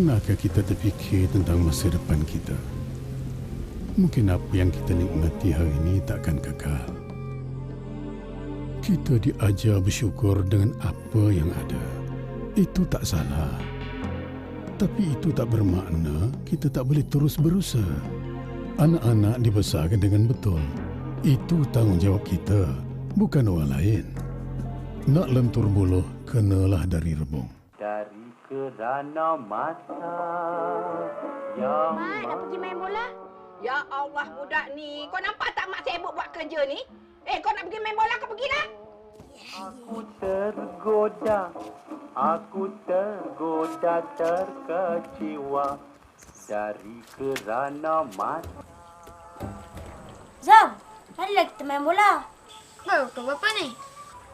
Pernahkah kita terfikir tentang masa depan kita? Mungkin apa yang kita nikmati hari ini takkan kekal. Kita diajar bersyukur dengan apa yang ada. Itu tak salah. Tapi itu tak bermakna kita tak boleh terus berusaha. Anak-anak dibesarkan dengan betul. Itu tanggungjawab kita, bukan orang lain. Nak lentur buluh, kenalah dari rebung. Dari kerana mata yang... Mak, nak pergi main bola? Ya Allah, budak ni. Kau nampak tak mak sibuk buat kerja ni? Kau nak pergi main bola, kau pergilah. Aku tergoda terkecewa dari kerana mata. Zam, marilah kita main bola. Pukul berapa ni?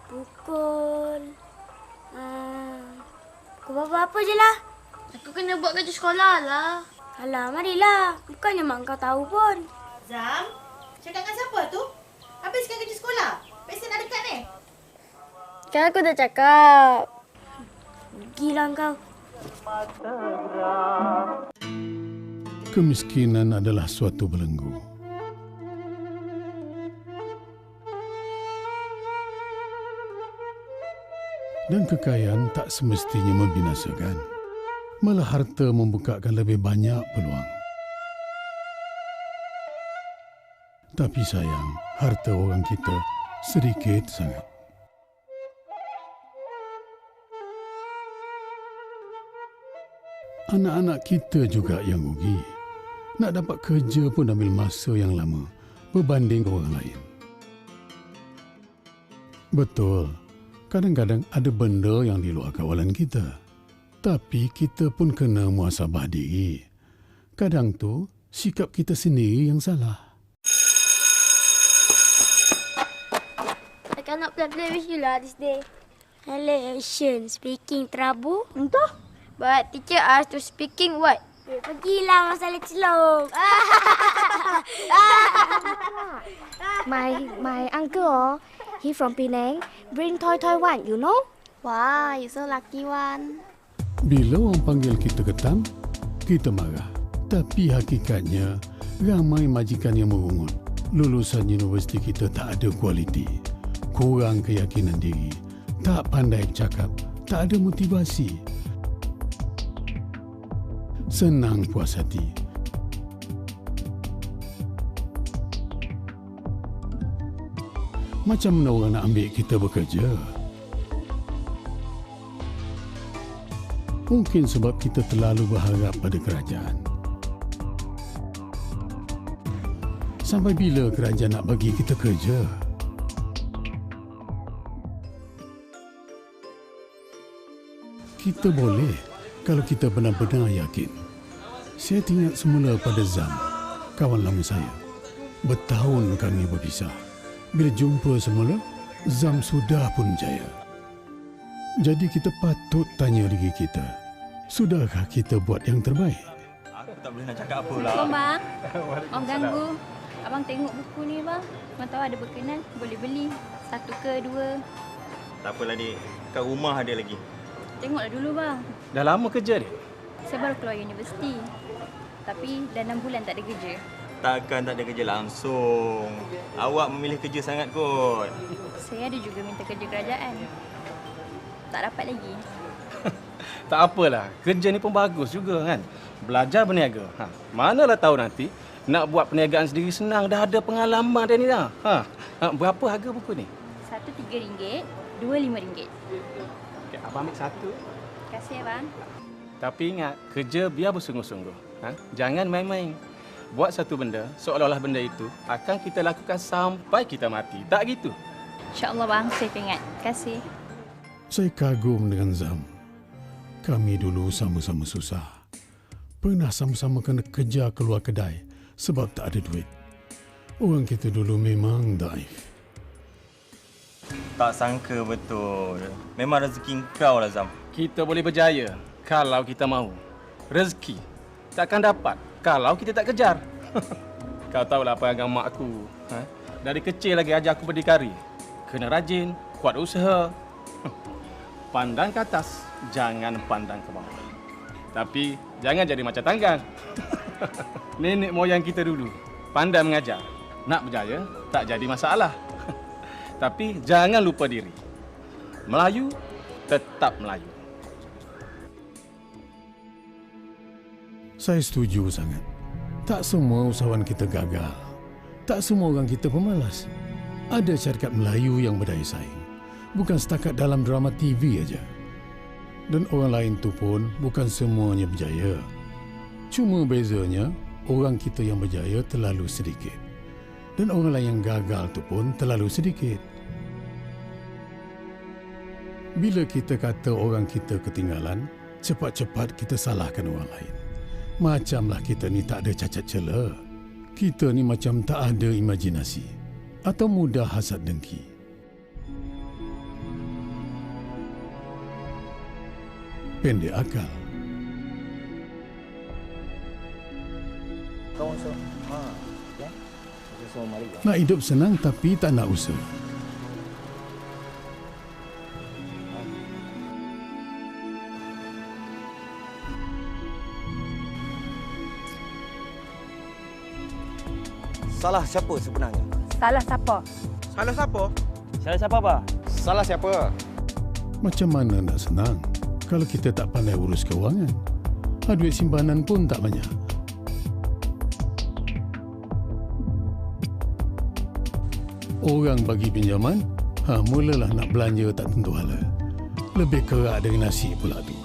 Pukul berapa je lah. Aku kena buat kerja sekolah lah. Alah, marilah. Bukannya mak kau tahu pun. Zam, cakap dengan siapa tu? Habiskan kerja sekolah. Pesen dah dekat ni. Kan aku dah cakap. Pergilah kau. Kemiskinan adalah suatu belenggu. Dan kekayaan tak semestinya membinasakan. Malah harta membukakan lebih banyak peluang. Tapi sayang, harta orang kita sedikit sangat. Anak-anak kita juga yang rugi. Nak dapat kerja pun ambil masa yang lama berbanding orang lain. Betul, kadang-kadang ada benda yang di luar kawalan kita. Tapi kita pun kena muhasabah diri. Kadang tu, sikap kita sendiri yang salah. I cannot play with you lah this day. Hello, Asian. Speaking Terabu? Entah. But teacher asked to speaking what? Pergilah masalah celok. My uncle, he from Penang, bring toy one, you know? Wow, you so lucky one. Bila orang panggil kita ketam, kita marah. Tapi hakikatnya, ramai majikan yang merungut. Lulusan universiti kita tak ada kualiti. Kurang keyakinan diri. Tak pandai cakap. Tak ada motivasi. Senang puas hati. Macam mana orang nak ambil kita bekerja? Mungkin sebab kita terlalu berharap pada kerajaan. Sampai bila kerajaan nak bagi kita kerja? Kita boleh kalau kita benar-benar yakin. Saya teringat semula pada Zam, kawan lama saya. Bertahun kami berpisah. Bila jumpa semula, Zam sudah pun jaya. Jadi kita patut tanya diri kita, sudahkah kita buat yang terbaik? Aku tak boleh nak cakap apa lah. Bang, orang ganggu. Abang tengok buku ni bang. Abang tahu ada berkenan, boleh beli. 1 ke 2. Tak apalah dik, kat rumah ada lagi. Tengoklah dulu bang. Dah lama kerja dik? Saya baru keluar universiti. Tapi dah 6 bulan tak ada kerja. Takkan tak ada kerja langsung. Awak memilih kerja sangat kot. Saya ada juga minta kerja kerajaan. Tak dapat lagi. Tak apalah, kerja ni pun bagus juga kan. Belajar berniaga. Manalah tahu nanti nak buat perniagaan sendiri senang, dah ada pengalaman dah ni dah. Berapa harga buku ni? 1 RM3, 2 RM5. Okay, abang ambil 1. Terima kasih abang. Tapi ingat, kerja biar bersungguh-sungguh. Jangan main-main. Buat satu benda, seolah-olah benda itu akan kita lakukan sampai kita mati. Tak gitu? InsyaAllah bang, saya ingat. Terima kasih. Saya kagum dengan Zam. Kami dulu sama-sama susah. Pernah sama-sama kena kejar keluar kedai sebab tak ada duit. Orang kita dulu memang daif. Tak sangka betul. Memang rezeki kau lah Zam. Kita boleh berjaya kalau kita mahu. Rezeki takkan dapat kalau kita tak kejar. Kau tahulah perangai mak aku. Dari kecil lagi ajar aku berdikari. Kena rajin, kuat usaha. Pandang ke atas, jangan pandang ke bawah. Tapi jangan jadi macam tanggang. Nenek moyang kita dulu pandai mengajar. Nak berjaya tak jadi masalah. Tapi jangan lupa diri. Melayu tetap Melayu. Saya setuju sangat. Tak semua usahawan kita gagal. Tak semua orang kita pemalas. Ada syarikat Melayu yang berdaya saing. Bukan setakat dalam drama TV aja. Dan orang lain tu pun bukan semuanya berjaya. Cuma bezanya, orang kita yang berjaya terlalu sedikit. Dan orang lain yang gagal tu pun terlalu sedikit. Bila kita kata orang kita ketinggalan, cepat-cepat kita salahkan orang lain. Macamlah kita ni tak ada cacat celah. Kita ni macam tak ada imajinasi atau mudah hasad dengki. Pendek akal. Nak hidup senang tapi tak nak usaha. Salah siapa sebenarnya? Salah siapa? Salah siapa? Salah siapa, Pak? Salah siapa? Macam mana nak senang kalau kita tak pandai urus kewangan? Duit simpanan pun tak banyak. Orang bagi pinjaman, mulalah nak belanja tak tentu hala. Lebih kerak dari nasi pula tu.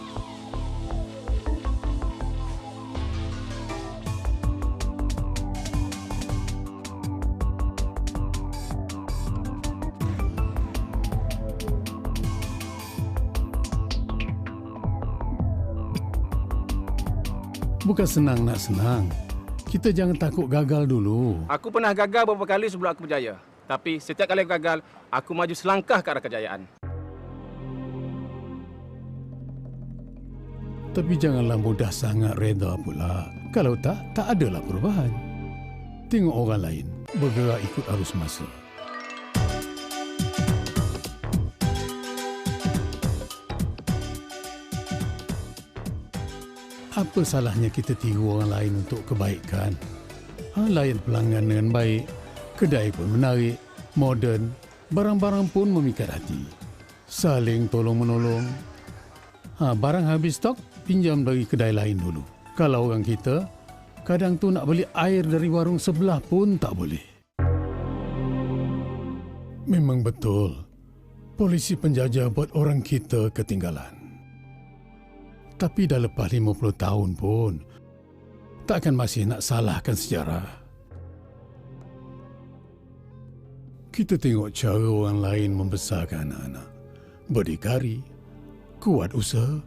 Bukan senang nak senang. Kita jangan takut gagal dulu. Aku pernah gagal beberapa kali sebelum aku berjaya. Tapi setiap kali aku gagal, aku maju selangkah ke arah kejayaan. Tapi janganlah mudah sangat reda pula. Kalau tak adalah perubahan. Tengok orang lain bergerak ikut arus masa. Apa salahnya kita tiru orang lain untuk kebaikan? Layan pelanggan dengan baik, kedai pun menarik, moden, barang-barang pun memikat hati. Saling tolong-menolong. Barang habis stok, pinjam dari kedai lain dulu. Kalau orang kita, kadang tu nak beli air dari warung sebelah pun tak boleh. Memang betul, polisi penjajah buat orang kita ketinggalan. Tapi dah lepas 50 tahun pun, takkan masih nak salahkan sejarah. Kita tengok cara orang lain membesarkan anak-anak. Berdikari, kuat usaha,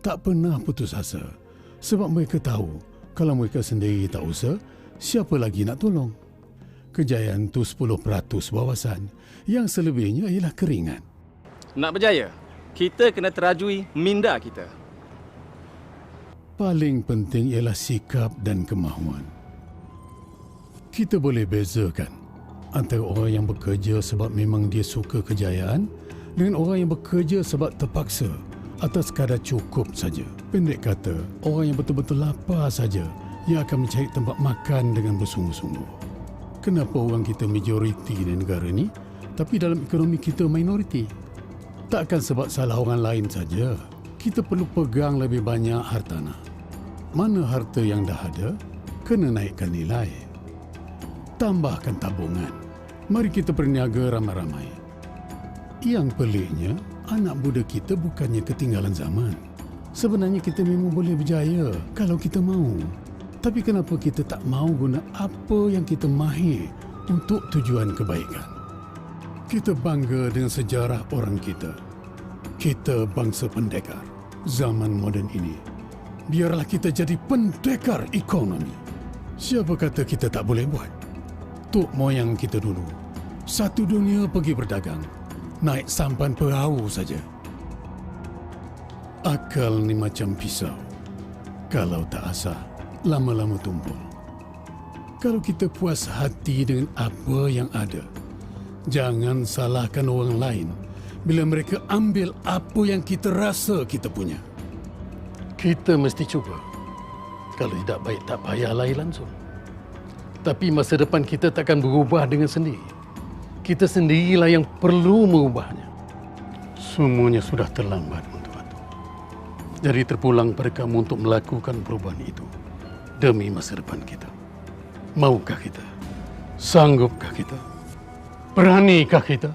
tak pernah putus asa. Sebab mereka tahu, kalau mereka sendiri tak usaha, siapa lagi nak tolong? Kejayaan tu 10% wawasan, yang selebihnya ialah keringat. Nak berjaya, kita kena terajui minda kita. Paling penting ialah sikap dan kemahuan. Kita boleh bezakan antara orang yang bekerja sebab memang dia suka kejayaan dengan orang yang bekerja sebab terpaksa atau sekadar cukup saja. Pendek kata, orang yang betul-betul lapar saja yang akan mencari tempat makan dengan bersungguh-sungguh. Kenapa orang kita majoriti di negara ni, tapi dalam ekonomi kita minoriti? Takkan sebab salah orang lain saja. Kita perlu pegang lebih banyak hartanah. Mana harta yang dah ada, kena naikkan nilai. Tambahkan tabungan. Mari kita berniaga ramai-ramai. Yang peliknya, anak muda kita bukannya ketinggalan zaman. Sebenarnya kita memang boleh berjaya kalau kita mahu. Tapi kenapa kita tak mahu guna apa yang kita mahir untuk tujuan kebaikan? Kita bangga dengan sejarah orang kita. Kita bangsa pendekar zaman moden ini. Biarlah kita jadi pendekar ekonomi. Siapa kata kita tak boleh buat? Tok moyang kita dulu, satu dunia pergi berdagang, naik sampan perahu saja. Akal ni macam pisau. Kalau tak asah, lama-lama tumpul. Kalau kita puas hati dengan apa yang ada, jangan salahkan orang lain bila mereka ambil apa yang kita rasa kita punya. Kita mesti cuba. Kalau tidak baik, tak payah lari langsung. Tapi masa depan kita takkan berubah dengan sendiri. Kita sendirilah yang perlu mengubahnya. Semuanya sudah terlambat untuk itu. Jadi terpulang pada kamu untuk melakukan perubahan itu demi masa depan kita. Maukah kita? Sanggupkah kita? Beranikah kita?